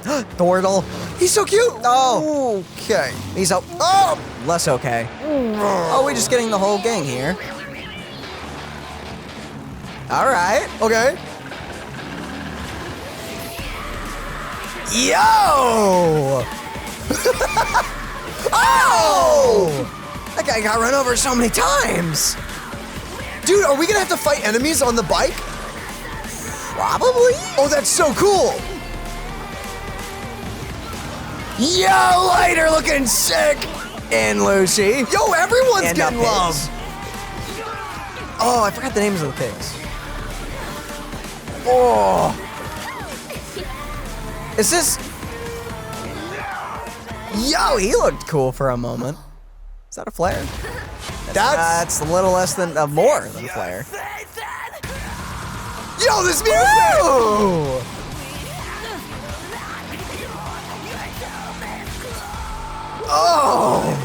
Thordle. He's so cute. Oh. Okay. He's so less okay. Oh, we're just getting the whole gang here. All right. Okay. Yo! Oh! That guy got run over so many times. Dude, are we gonna have to fight enemies on the bike? Probably. Oh, that's so cool. Yo, Lighter looking sick. And Lucy. Yo, everyone's And getting love. pigs. Oh, I forgot the names of the pigs. Oh. Is this... Yo, he looked cool for a moment. Is that a flare? That's a little less than, more than flare. Yo, this music! Woo! Oh!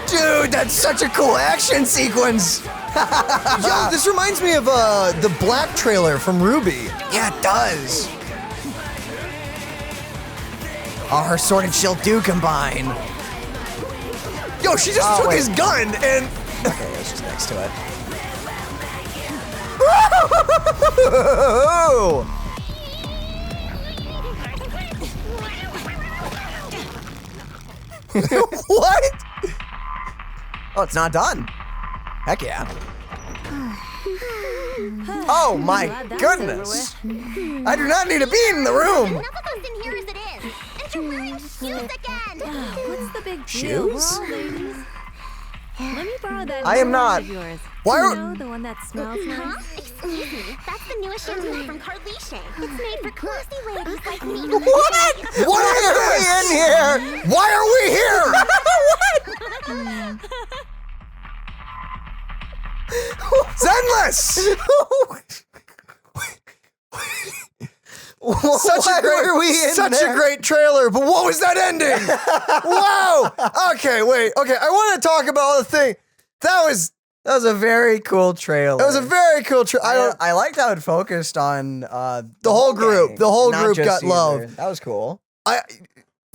Dude, that's such a cool action sequence. Yo, this reminds me of the Black trailer from Ruby. Yeah, it does. Oh, her sword and shield do combine. Yo, she just took wait. his gun and... Okay, it's just next to it. What? Oh, it's not done. Heck yeah. Oh my goodness. I do not need to be in the room. Enough of us in here as it is. And you're wearing shoes again. What's the big deal? Shoes? We're all ladies. Let me borrow that I am new not. one of yours. Why You are- know, the one that smells Huh? nice? Excuse me. That's the newest shampoo from Carlisle. It's made for classy ladies like me. What? What Why is are we this? in here? Why are we here? Zenless! Why were we in such there? a great trailer, but what was that ending? Wow. Okay, wait. Okay, I want to talk about the thing. That was a very cool trailer. that was a very cool trailer. I liked how it focused on the whole group. gang, The whole not group just got Caesar. love. That was cool.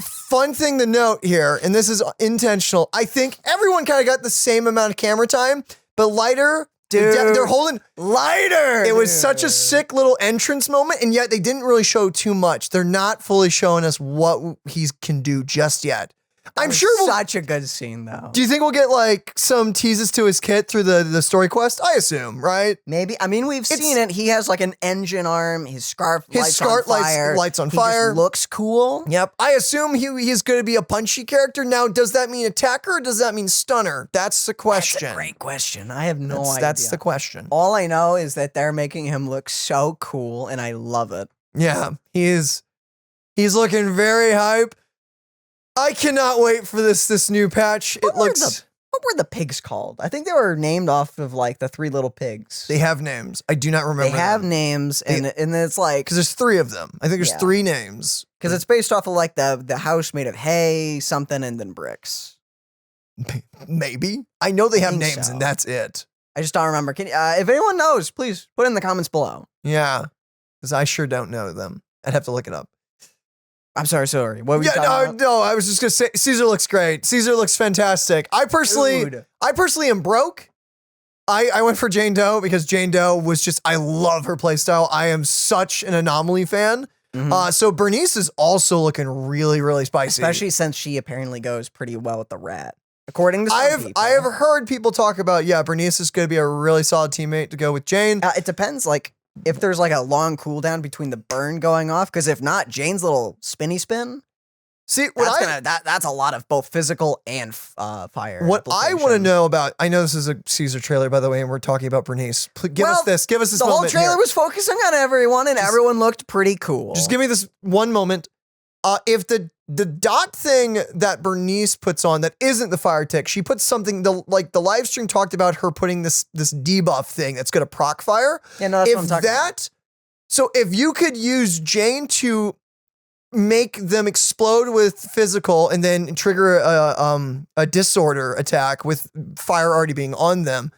Fun thing to note here, and this is intentional. I think everyone kind of got the same amount of camera time, but Lighter, Dude. they're holding. Lighter. It was such a sick little entrance moment, and yet they didn't really show too much. They're not fully showing us what he can do just yet. I'm sure we'll. Such a good scene though. Do you think we'll get like some teases to his kit through the story quest? I assume, right? Maybe. I mean, we've seen it. He has like an engine arm. His scarf lights on fire. lights on He fire. just looks cool. Yep. I assume he's going to be a punchy character. Now, does that mean attacker or does that mean stunner? That's the question. That's a great question. I have no idea. That's the question. All I know is that they're making him look so cool, and I love it. Yeah, he's looking very hype. I cannot wait for this new patch. It looks. What were the pigs called? I think they were named off of like the three little pigs. They have names. I do not remember. They have them. names, and it's like Because there's 3 of them. I think there's Yeah. 3 names. because it's based off of like the house made of hay, something, and then bricks. Maybe. I know they have think names so. and that's it. I just don't remember. Can if anyone knows, please put it in the comments below. Yeah. Because I sure don't know them. I'd have to look it up. I'm sorry. What were you Yeah, talking about? no, I was just gonna say Caesar looks great. Caesar looks fantastic. I personally am broke. I went for Jane Doe because Jane Doe was just, I love her playstyle. I am such an Anomaly fan. So Bernice is also looking really, really spicy. Especially since she apparently goes pretty well with the rat. According to some people. I have heard people talk about, Bernice is going to be a really solid teammate to go with Jane. It depends, like, if there's like a long cooldown between the burn going off, because if not, Jane's little spinny spin, See, that's a lot of both physical and fire. what I want to application. know about, I know this is a Caesar trailer, by the way, and we're talking about Bernice. Give us this The whole moment trailer here. was focusing on everyone, and everyone looked pretty cool. Just give me this one moment. If the dot thing that Bernice puts on that isn't the fire tick, she puts something, the live stream talked about her putting this debuff thing that's gonna proc fire. Yeah, no, that's what I'm talking about. So if you could use Jane to make them explode with physical and then trigger a disorder attack with fire already being on them,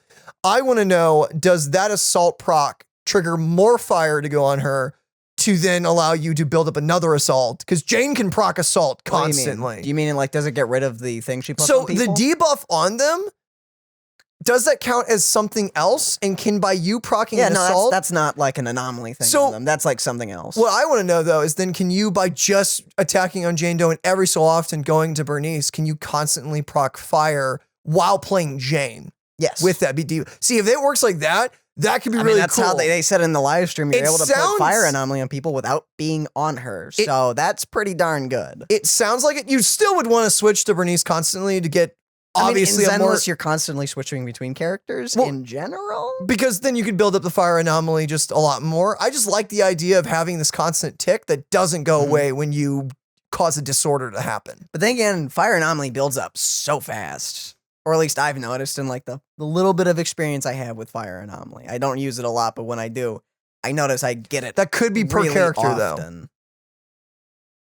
I want to know, does that assault proc trigger more fire to go on her to then allow you to build up another assault. Because Jane can proc assault constantly. Do you mean like, does it get rid of the thing she puts So on people? the debuff on them, does that count as something else? And can by you proccing an assault? That's not like an anomaly thing So- on them. That's like something else. What I want to know though is then can you, by just attacking on Jane Doe and every so often going to Bernice, can you constantly proc fire while playing Jane? Yes. With that BD. See, if it works like that, that could be really that's cool. how they said in the live stream, you're It able to sounds- put fire anomaly on people without being on her. So that's pretty darn good. It sounds like it. You still would want to switch to Bernice constantly to get obviously in a more, Zenless, you're constantly switching between characters Well, in general. because then you could build up the fire anomaly just a lot more. I just like the idea of having this constant tick that doesn't go away when you cause a disorder to happen. But then again, fire anomaly builds up so fast. Or at least I've noticed in like the little bit of experience I have with fire anomaly. I don't use it a lot, but when I do, I notice I get it. That could be per really character though. often.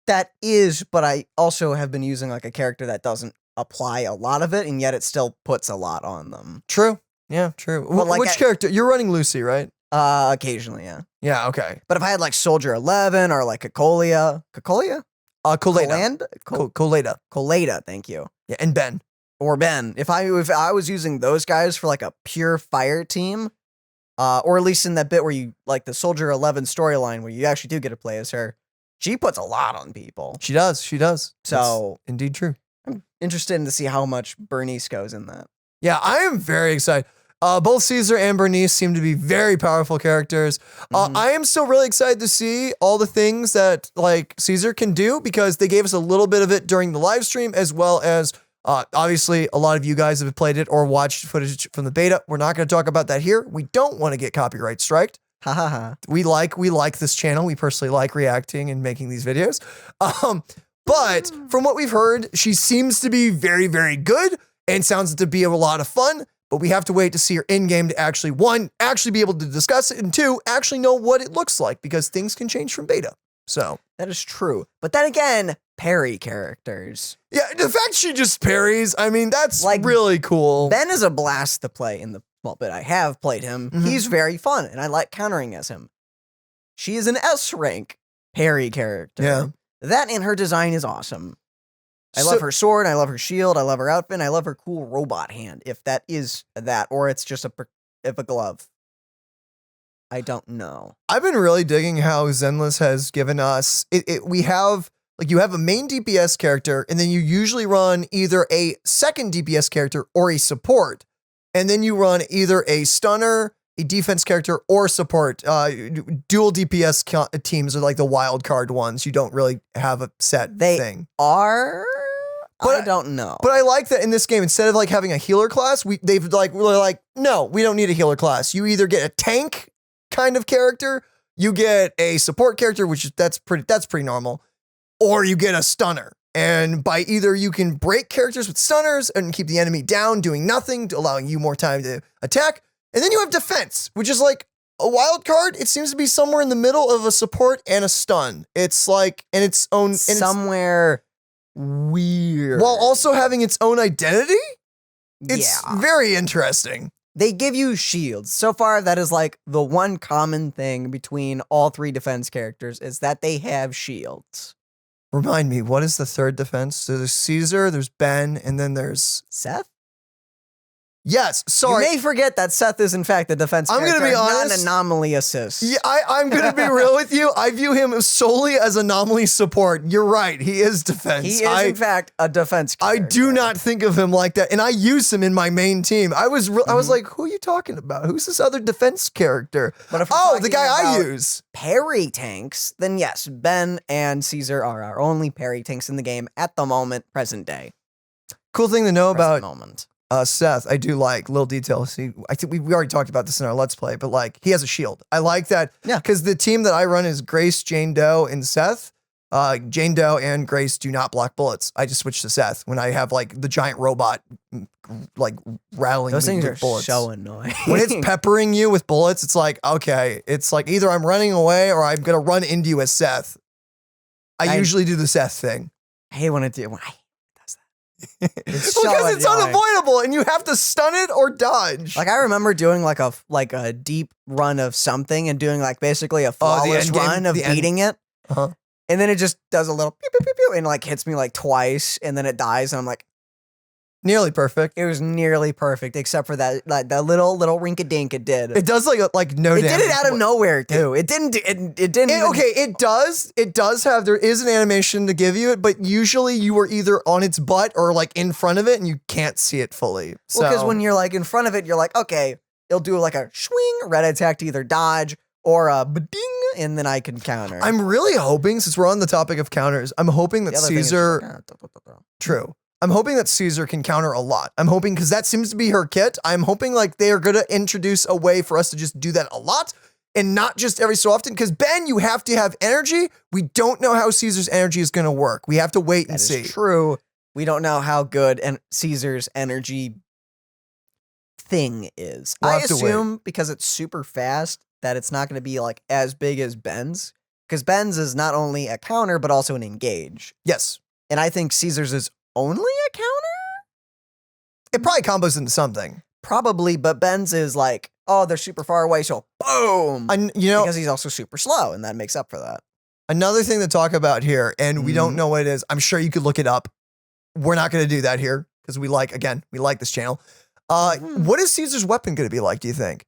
That is, but I also have been using like a character that doesn't apply a lot of it, and yet it still puts a lot on them. True. Yeah, true. But like Which character? You're running Lucy, right? Occasionally, yeah. Yeah, okay. But if I had like Soldier 11 or like Cocolia, Coleda. Coleda, Coleda. thank you. Yeah, and Ben. Or Ben. If I was using those guys for like a pure fire team, or at least in that bit where you like the Soldier 11 storyline where you actually do get to play as her, she puts a lot on people. She does. She does. So That's indeed true. I'm interested in to see how much Bernice goes in that. Yeah, I am very excited. Both Caesar and Bernice seem to be very powerful characters. I am still really excited to see all the things that like Caesar can do because they gave us a little bit of it during the live stream, as well as obviously a lot of you guys have played it or watched footage from the beta. We're not going to talk about that here. We don't want to get copyright striked. Ha ha ha. We like this channel. We personally like reacting and making these videos. But from what we've heard, she seems to be very, very good and sounds to be a lot of fun. But we have to wait to see her in game to actually, one, actually be able to discuss it, and two, actually know what it looks like because things can change from beta. So That is true. But then again, parry characters. yeah, the fact she just parries, I mean, that's Like, really cool. Ben is a blast to play in the small bit I have played him. He's very fun, and I like countering as him. She is an S rank parry character. Yeah. That and her design is awesome. I So- love her sword, I love her shield, I love her outfit, and I love her cool robot hand, if that is that, or it's just a glove. I don't know. I've been really digging how Zenless has given us we have like you have a main DPS character and then you usually run either a second DPS character or a support. And then you run either a stunner, a defense character, or support. Dual DPS teams are like the wild card ones. You don't really have a set thing. I don't know. But I like that in this game, instead of like having a healer class, they've like really like, no, we don't need a healer class. You either get a tank kind of character, you get a support character, which is that's pretty normal, or you get a stunner. And by either you can break characters with stunners and keep the enemy down, doing nothing, allowing you more time to attack. And then you have defense, which is like a wild card. It seems to be somewhere in the middle of a support and a stun. It's like in its own somewhere weird. while also having its own identity. It's yeah. very interesting. They give you shields. So far, that is like the one common thing between all three defense characters is that they have shields. Remind me, what is the third defense? So there's Caesar, there's Ben, and then there's Seth? yes. Sorry, You may forget that Seth is in fact the defense I'm character, gonna be not honest. an anomaly assist. yeah, I'm gonna be real with you. I view him solely as anomaly support. You're right. He is defense. He is in fact a defense I character. do not think of him like that, and I use him in my main team. I was like, who are you talking about? Who's this other defense character? But if we're Oh, the talking guy I about use. parry tanks, then yes, Ben and Caesar are our only parry tanks in the game at the moment, present day. Cool thing to know Present about moment. Seth, I do like little details. I think we already talked about this in our Let's Play, but like he has a shield. I like that. Yeah. Because the team that I run is Grace, Jane Doe, and Seth. Jane Doe and Grace do not block bullets. I just switch to Seth when I have like the giant robot like rattling Those me things with are bullets. so annoying. When it's peppering you with bullets, it's like, okay, it's like either I'm running away or I'm gonna run into you as Seth. I usually do the Seth thing. I hate when it does that. It's so because it's annoying. unavoidable and you have to stun it or dodge. Like I remember doing like a deep run of something and doing like basically a flawless end game, run of the end. beating it. Uh-huh. And then it just does a little pew, pew, pew, pew, and like hits me like twice and then it dies and I'm like, Nearly perfect. it was nearly perfect except for that like that little rink-a-dink it did. It does like no It damage. did it out of nowhere too. It didn't do, it didn't even- Okay, it does have, there is an animation to give you it, but usually you are either on its butt or like in front of it and you can't see it fully. So, Well, because when you're like in front of it, you're like, okay, it'll do like a swing red attack to either dodge or a ding, and then I can counter. I'm really hoping, since we're on the topic of counters, I'm hoping that The other thing is just Caesar, like, true. I'm hoping that Caesar can counter a lot. I'm hoping, because that seems to be her kit. I'm hoping like they are going to introduce a way for us to just do that a lot and not just every so often. Because Ben, you have to have energy. We don't know how Caesar's energy is going to work. We have to wait and that see. is true. We don't know how good and Caesar's energy thing is. We'll I have to wait. assume because it's super fast that it's not going to be like as big as Ben's. Because Ben's is not only a counter but also an engage. Yes. And I think Caesar's is only a counter? It probably combos into something. Probably, but Ben's is like, oh, they're super far away, so boom. You know, Because he's also super slow, and that makes up for that. another thing to talk about here, and we don't know what it is. I'm sure you could look it up. We're not going to do that here because we like this channel. What is Caesar's weapon going to be like, do you think?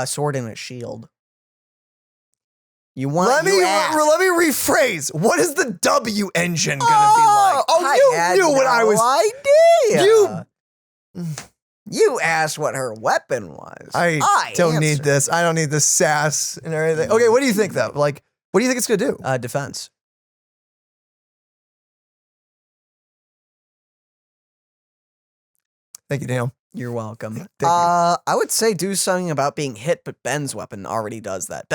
Sword and a shield. You want? Let me asked. let me rephrase. What is the W engine going to be like? Oh, I had you knew what I was. idea. You asked what her weapon was. I don't need answered. this. I don't need this sass and everything. Okay, what do you think though? Like, what do you think it's going to do? Defense. Thank you, Daniel. You're welcome. Thank you. I would say do something about being hit, but Ben's weapon already does that.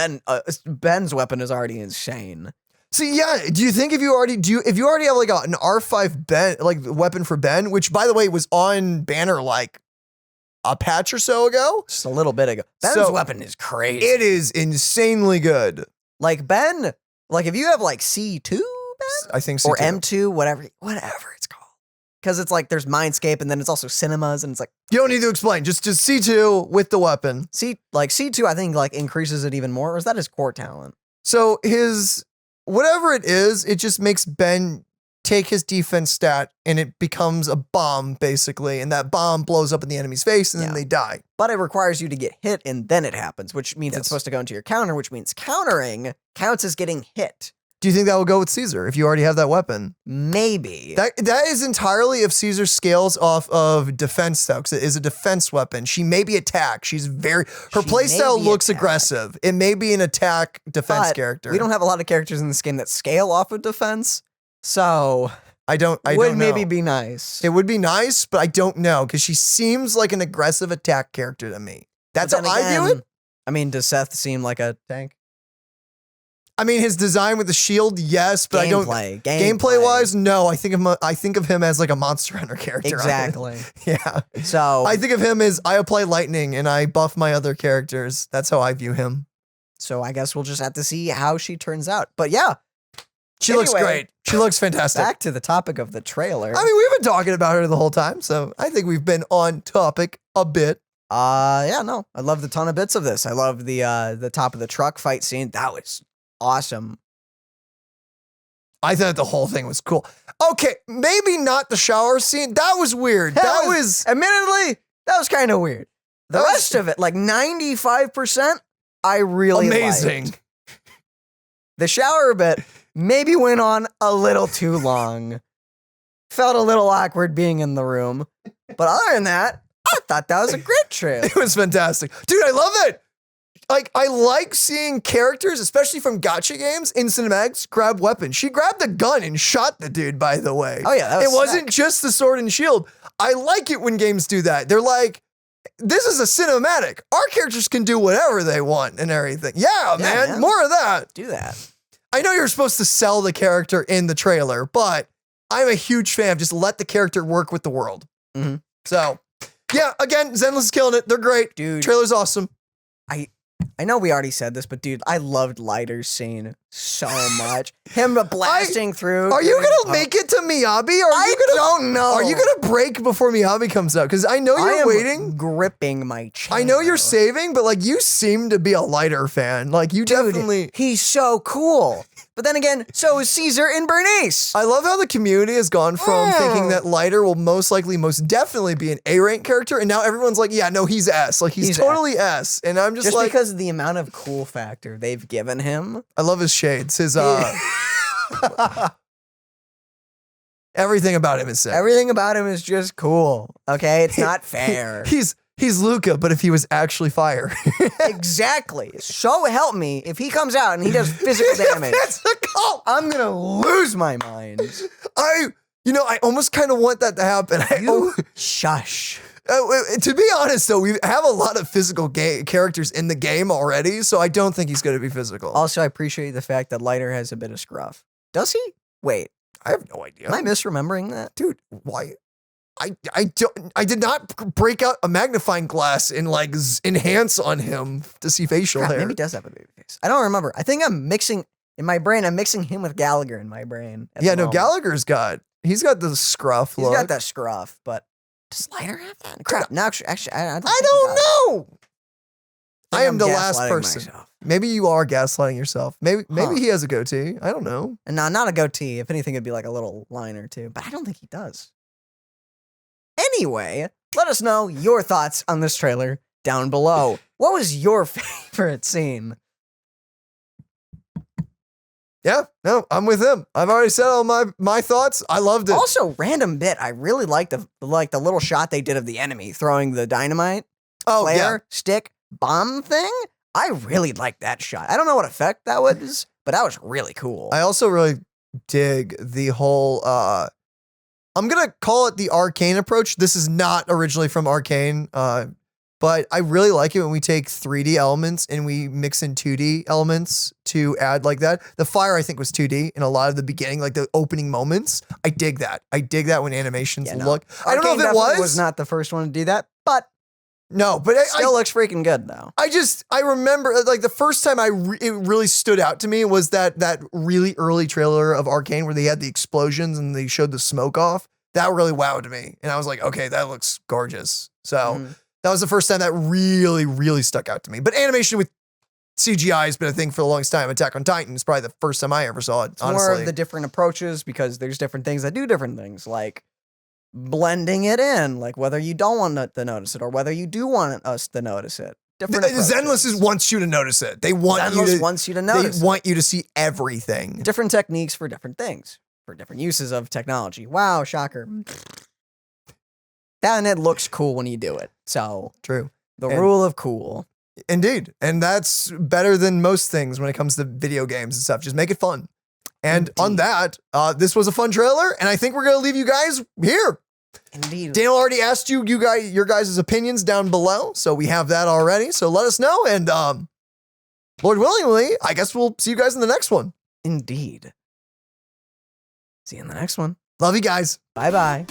Ben's weapon is already insane. See, yeah. Do you think if you already have like an R5 Ben, like weapon for Ben, which by the way was on banner like a patch or so ago? Just a little bit ago. Ben's So, weapon is crazy. It is insanely good. Like Ben, like if you have like C2 Ben I think so. or M2, whatever it's called. Because it's like there's Mindscape and then it's also cinemas and it's like You don't need to explain. Just C2 with the weapon. C2 I think like increases it even more. Or is that his core talent? So his whatever it is, it just makes Ben take his defense stat and it becomes a bomb basically, and that bomb blows up in the enemy's face and then Yeah. they die. But it requires you to get hit and then it happens, which means Yes. it's supposed to go into your counter, which means countering counts as getting hit. Do you think that will go with Caesar if you already have that weapon? Maybe. That is entirely if Caesar scales off of defense though, because it is a defense weapon. She may be attack. Her She playstyle may be looks attack. aggressive. It may be an attack defense But character. We don't have a lot of characters in this game that scale off of defense, so I don't would know. maybe be nice. It would be nice, but I don't know because she seems like an aggressive attack character to me. That's how But then I view again, it. I mean, does Seth seem like a tank? I mean, his design with the shield, yes, but I don't. Gameplay Gameplay-wise, no. I think of him as like a Monster Hunter character. exactly. Yeah. So I think of him as I apply lightning and I buff my other characters. That's how I view him. So I guess we'll just have to see how she turns out. But yeah, She looks Anyway, great. She looks fantastic. back to the topic of the trailer. I mean, we've been talking about her the whole time, so I think we've been on topic a bit. Yeah, no, I loved a ton of bits of this. I love the top of the truck fight scene. That was awesome. I thought the whole thing was cool. Okay, maybe not the shower scene. That was weird. That was admittedly, that was kind of weird. The That was- rest of it, like 95%, I really amazing. liked. The shower bit maybe went on a little too long. Felt a little awkward being in the room. But other than that, I thought that was a great trip. It was fantastic. Dude, I love it. Like, I like seeing characters, especially from gacha games, in cinematics, grab weapons. She grabbed a gun and shot the dude, by the way. Oh, yeah, that was it wasn't sick. just the sword and shield. I like it when games do that. They're like, this is a cinematic. Our characters can do whatever they want and everything. Yeah, man, more of that. Do that. I know you're supposed to sell the character in the trailer, but I'm a huge fan of just let the character work with the world. Mhm. So, yeah, again, Zenless is killing it. They're great. Dude. Trailer's awesome. I know we already said this, but dude, I loved Lighter's scene so much. Him blasting through. Are you gonna make it to Miyabi? I don't know. Are you gonna break before Miyabi comes out? Because I know I you're am waiting. gripping my chin. I know you're saving, but like you seem to be a Lighter fan. Like you Dude, definitely. he's so cool. But then again, so is Caesar and Bernice. I love how the community has gone from thinking that Lighter will most definitely be an A rank character, and now everyone's like, yeah, no, he's S. Like he's totally S. And I'm just like, because of the amount of cool factor they've given him. I love his shades. His everything about him is sick. Everything about him is just cool. Okay, it's not fair. He's Luca, but if he was actually fire. Exactly. So help me, if he comes out and he does physical damage, I'm gonna lose my mind. I almost kind of want that to happen. Shush. To be honest, though, we have a lot of physical characters in the game already, so I don't think he's going to be physical. Also, I appreciate the fact that Lighter has a bit of scruff. Does he? Wait, I have no idea. am I misremembering that? Dude, why? I did not break out a magnifying glass and like enhance on him to see facial hair. Maybe he does have a baby face. I don't remember. I think I'm mixing in my brain. I'm mixing him with Gallagher in my brain. Yeah, no, Gallagher's he's got the scruff look. He's got that scruff, but does Lighter have that? Crap. No, actually, I don't know. I am the last gaslighting person. myself. Maybe you are gaslighting yourself. Maybe he has a goatee. I don't know. And not a goatee. If anything, it'd be like a little line or two. But I don't think he does. Anyway, let us know your thoughts on this trailer down below. What was your favorite scene? Yeah, no, I'm with him. I've already said all my thoughts. I loved it. Also, random bit. I really like the little shot they did of the enemy throwing the dynamite flare stick bomb thing. I really liked that shot. I don't know what effect that was, but that was really cool. I also really dig the whole I'm gonna call it the Arcane approach. This is not originally from Arcane, but I really like it when we take 3D elements and we mix in 2D elements to add like that. The fire, I think, was 2D in a lot of the beginning, like the opening moments. I dig that. I dig that when animations look. I don't know if it was not the first one to do that, but no, but it still looks freaking good though. I remember like the first time it really stood out to me was that really early trailer of Arcane where they had the explosions and they showed the smoke off. That really wowed me. And I was like, okay, that looks gorgeous. So that was the first time that really, really stuck out to me. But animation with CGI has been a thing for the longest time. Attack on Titan is probably the first time I ever saw it, honestly. More of the different approaches because there's different things that do different things, like blending it in, like whether you don't want to notice it or whether you do want us to notice it. Different Zenless wants you to notice it. Zenless wants you to notice. They want you to see everything. Different techniques for different things, for different uses of technology. Wow, shocker. And it looks cool when you do it. So true. The rule of cool. Indeed. And that's better than most things when it comes to video games and stuff. Just make it fun. And on that, this was a fun trailer, and I think we're going to leave you guys here. Indeed. Daniel already asked your guys' opinions down below, so we have that already. So let us know, and Lord willingly, I guess we'll see you guys in the next one. Indeed. See you in the next one. Love you guys. Bye-bye.